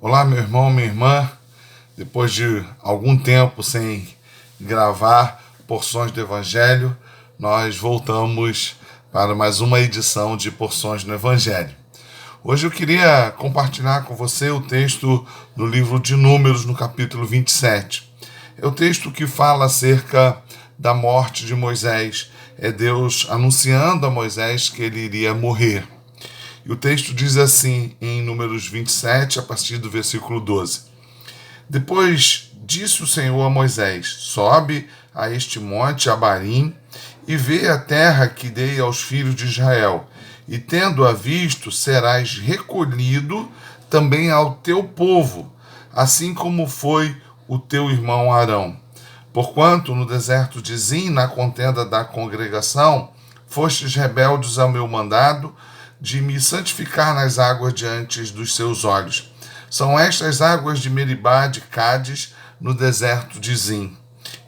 Olá, meu irmão, minha irmã. Depois de algum tempo sem gravar porções do Evangelho, nós voltamos para mais uma edição de Porções no Evangelho. Hoje eu queria compartilhar com você o texto do livro de Números, no capítulo 27. É o texto que fala acerca da morte de Moisés. É Deus anunciando a Moisés que ele iria morrer. E o texto diz assim, em Números 27, a partir do versículo 12. Depois disse o Senhor a Moisés: sobe a este monte Abarim e vê a terra que dei aos filhos de Israel. E tendo-a visto, serás recolhido também ao teu povo, assim como foi o teu irmão Arão. Porquanto no deserto de Zim, na contenda da congregação, fostes rebeldes ao meu mandado, de me santificar nas águas diante dos seus olhos. São estas águas de Meribá de Cádiz, no deserto de Zim.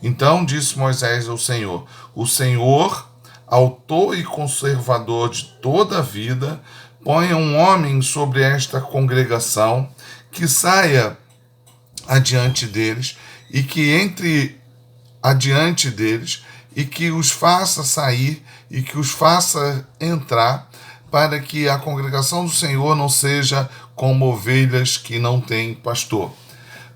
Então disse Moisés ao Senhor: o Senhor, autor e conservador de toda a vida, ponha um homem sobre esta congregação, que saia adiante deles, e que entre adiante deles, e que os faça sair, e que os faça entrar, para que a congregação do Senhor não seja como ovelhas que não têm pastor.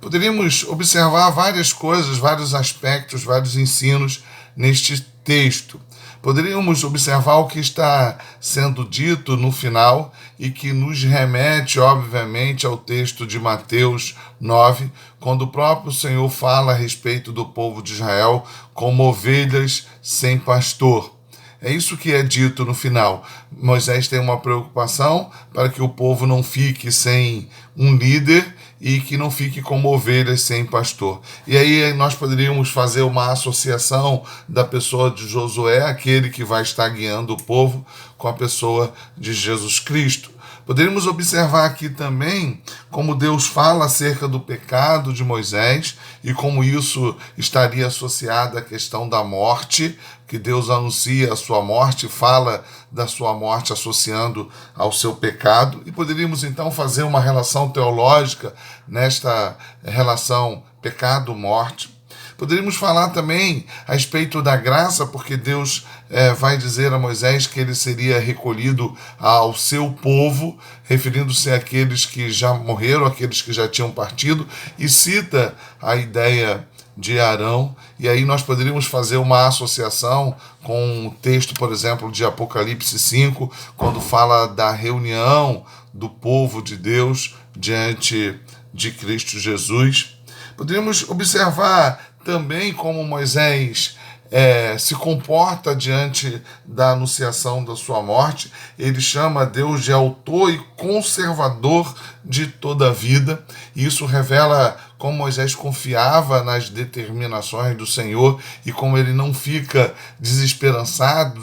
Poderíamos observar várias coisas, vários aspectos, vários ensinos neste texto. Poderíamos observar o que está sendo dito no final e que nos remete, obviamente, ao texto de Mateus 9, quando o próprio Senhor fala a respeito do povo de Israel como ovelhas sem pastor. É isso que é dito no final. Moisés tem uma preocupação para que o povo não fique sem um líder e que não fique como ovelhas sem pastor. E aí nós poderíamos fazer uma associação da pessoa de Josué, aquele que vai estar guiando o povo, com a pessoa de Jesus Cristo. Poderíamos observar aqui também como Deus fala acerca do pecado de Moisés e como isso estaria associado à questão da morte, que Deus anuncia a sua morte, fala da sua morte associando ao seu pecado. E poderíamos então fazer uma relação teológica nesta relação pecado-morte. Poderíamos falar também a respeito da graça, porque Deus vai dizer a Moisés que ele seria recolhido ao seu povo, referindo-se àqueles que já morreram, àqueles que já tinham partido, e cita a ideia de Arão. E aí nós poderíamos fazer uma associação com o texto, por exemplo, de Apocalipse 5, quando fala da reunião do povo de Deus diante de Cristo Jesus. Poderíamos observar também como Moisés se comporta diante da anunciação da sua morte. Ele chama Deus de autor e conservador de toda a vida. E isso revela como Moisés confiava nas determinações do Senhor e como ele não fica desesperado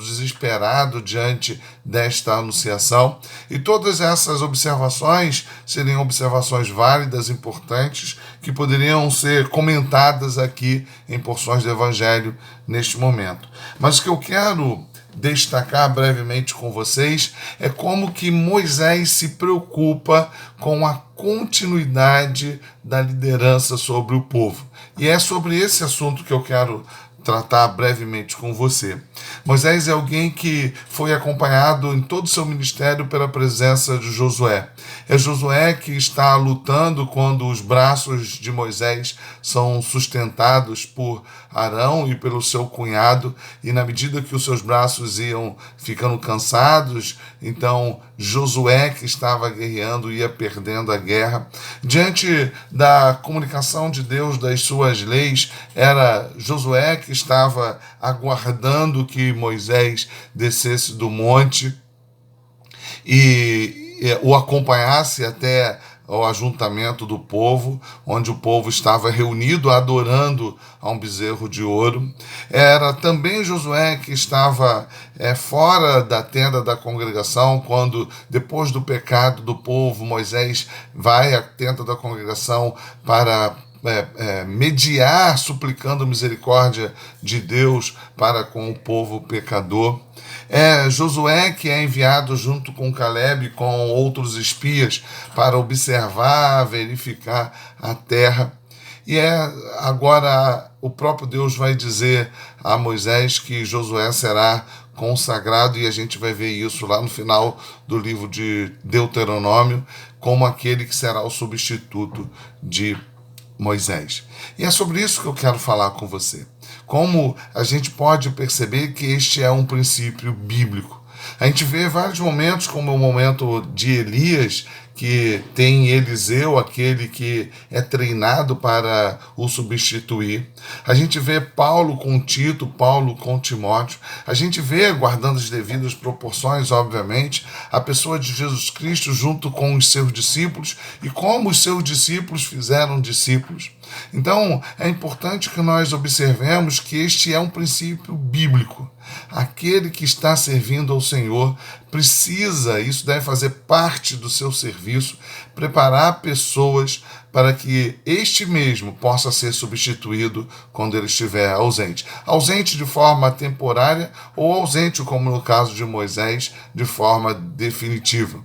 diante desta anunciação. E todas essas observações seriam observações válidas, importantes, que poderiam ser comentadas aqui em porções do Evangelho neste momento. Mas o que eu quero destacar brevemente com vocês é como que Moisés se preocupa com a continuidade da liderança sobre o povo. E é sobre esse assunto que eu quero tratar brevemente com você. Moisés é alguém que foi acompanhado em todo o seu ministério pela presença de Josué. É Josué que está lutando quando os braços de Moisés são sustentados por Arão e pelo seu cunhado, e na medida que os seus braços iam ficando cansados, então Josué, que estava guerreando, ia perdendo a guerra. Diante da comunicação de Deus, das suas leis, era Josué que estava aguardando que Moisés descesse do monte e o acompanhasse até ao ajuntamento do povo, onde o povo estava reunido adorando a um bezerro de ouro. Era também Josué que estava fora da tenda da congregação, quando, depois do pecado do povo, Moisés vai à tenda da congregação para mediar, suplicando misericórdia de Deus para com o povo pecador. É Josué que é enviado junto com Caleb e com outros espias para observar, verificar a terra. E agora o próprio Deus vai dizer a Moisés que Josué será consagrado, e a gente vai ver isso lá no final do livro de Deuteronômio, como aquele que será o substituto de Moisés. E é sobre isso que eu quero falar com você. Como a gente pode perceber que este é um princípio bíblico. A gente vê vários momentos, como o momento de Elias, que tem Eliseu, aquele que é treinado para o substituir. A gente vê Paulo com Tito, Paulo com Timóteo. A gente vê, guardando as devidas proporções, obviamente, a pessoa de Jesus Cristo junto com os seus discípulos e como os seus discípulos fizeram discípulos. Então, é importante que nós observemos que este é um princípio bíblico. Aquele que está servindo ao Senhor precisa, isso deve fazer parte do seu serviço, preparar pessoas para que este mesmo possa ser substituído quando ele estiver ausente. Ausente de forma temporária ou ausente, como no caso de Moisés, de forma definitiva.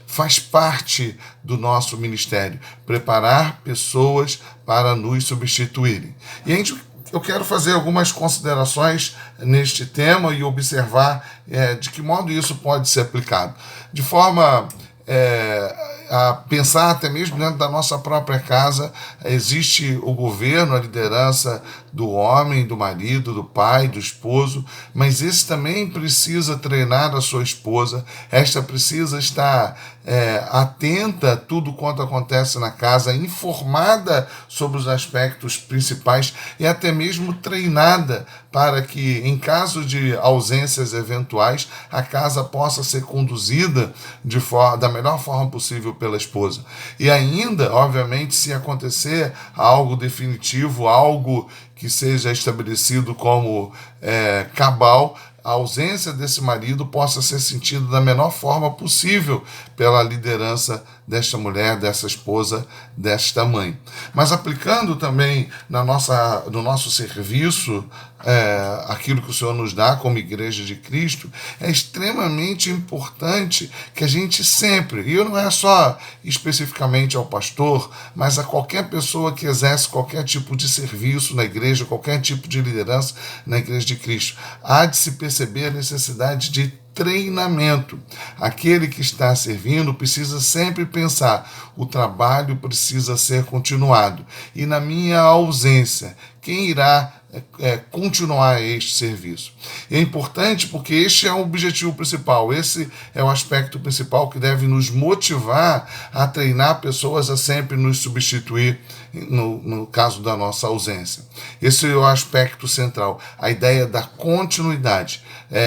Faz parte do nosso ministério preparar pessoas para nos substituírem. E eu quero fazer algumas considerações neste tema e observar de que modo isso pode ser aplicado. De forma a pensar até mesmo dentro da nossa própria casa, existe o governo, a liderança do homem, do marido, do pai, do esposo, mas esse também precisa treinar a sua esposa, esta precisa estar atenta a tudo quanto acontece na casa, informada sobre os aspectos principais e até mesmo treinada para que, em caso de ausências eventuais, a casa possa ser conduzida da melhor forma possível pela esposa. E ainda, obviamente, se acontecer algo definitivo, algo que seja estabelecido como cabal, a ausência desse marido possa ser sentida da menor forma possível pela liderança desta mulher, dessa esposa, desta mãe. Mas aplicando também no nosso serviço, aquilo que o Senhor nos dá como Igreja de Cristo, é extremamente importante que a gente sempre, e não é só especificamente ao pastor, mas a qualquer pessoa que exerce qualquer tipo de serviço na igreja, qualquer tipo de liderança na Igreja de Cristo, há de se perceber a necessidade de treinamento. Aquele que está servindo precisa sempre pensar: o trabalho precisa ser continuado. E na minha ausência, quem irá continuar este serviço? E é importante porque este é o objetivo principal, esse é o aspecto principal que deve nos motivar a treinar pessoas a sempre nos substituir no caso da nossa ausência. Esse é o aspecto central, a ideia da continuidade.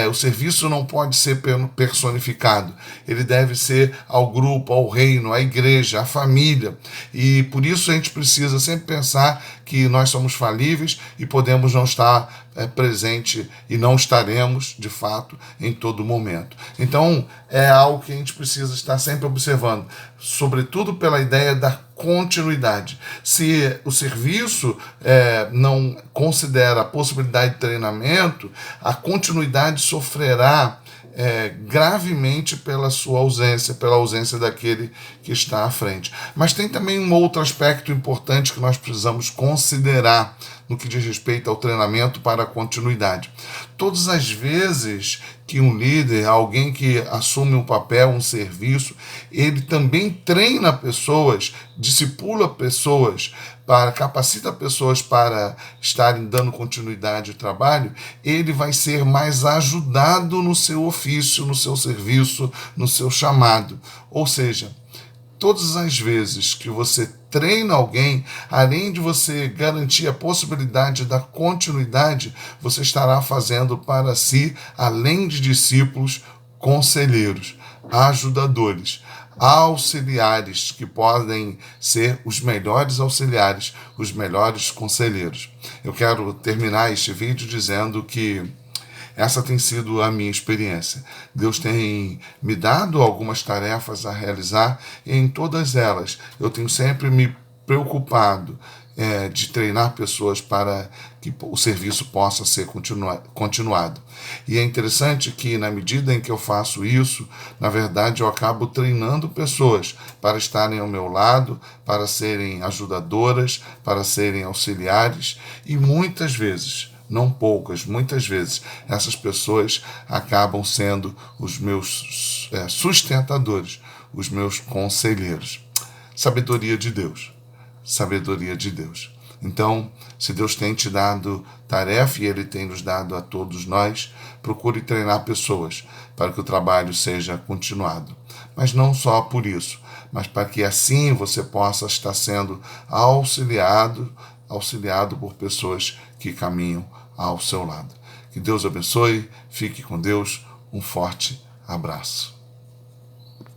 O serviço não pode ser personificado, ele deve ser ao grupo, ao reino, à igreja, à família, e por isso a gente precisa sempre pensar que nós somos falíveis e podemos não estar presente e não estaremos, de fato, em todo momento. Então, é algo que a gente precisa estar sempre observando, sobretudo pela ideia da continuidade. Se o serviço não considera a possibilidade de treinamento, a continuidade sofrerá gravemente pela sua ausência, pela ausência daquele que está à frente. Mas tem também um outro aspecto importante que nós precisamos considerar no que diz respeito ao treinamento para a continuidade. Todas as vezes que um líder, alguém que assume um papel, um serviço, ele também treina pessoas, discipula pessoas, capacita pessoas para estarem dando continuidade ao trabalho, ele vai ser mais ajudado no seu ofício, no seu serviço, no seu chamado. Ou seja, todas as vezes que você treina alguém, além de você garantir a possibilidade da continuidade, você estará fazendo para si, além de discípulos, conselheiros, ajudadores, auxiliares, que podem ser os melhores auxiliares, os melhores conselheiros. Eu quero terminar este vídeo dizendo que essa tem sido a minha experiência. Deus tem me dado algumas tarefas a realizar e em todas elas eu tenho sempre me preocupado de treinar pessoas para que o serviço possa ser continuado. E é interessante que, na medida em que eu faço isso, na verdade eu acabo treinando pessoas para estarem ao meu lado, para serem ajudadoras, para serem auxiliares, e muitas vezes, não poucas, muitas vezes, essas pessoas acabam sendo os meus sustentadores, os meus conselheiros. Sabedoria de Deus. Sabedoria de Deus. Então, se Deus tem te dado tarefa e Ele tem nos dado a todos nós, procure treinar pessoas para que o trabalho seja continuado. Mas não só por isso, mas para que assim você possa estar sendo auxiliado por pessoas que caminham ao seu lado. Que Deus abençoe, fique com Deus, um forte abraço.